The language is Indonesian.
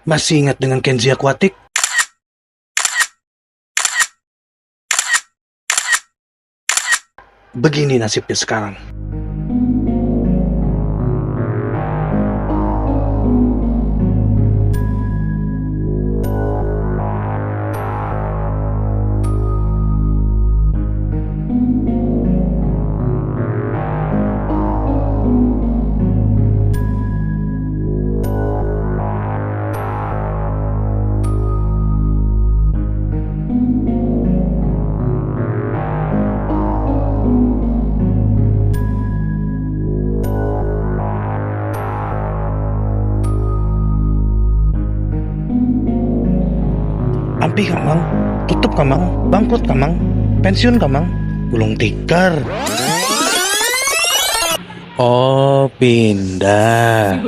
Masih ingat dengan Kenji Aquatic? Begini nasibnya sekarang. Ampi kamang, tutup kamang, bangkrut kamang, pensiun kamang, gulung tikar. Oh, pindah.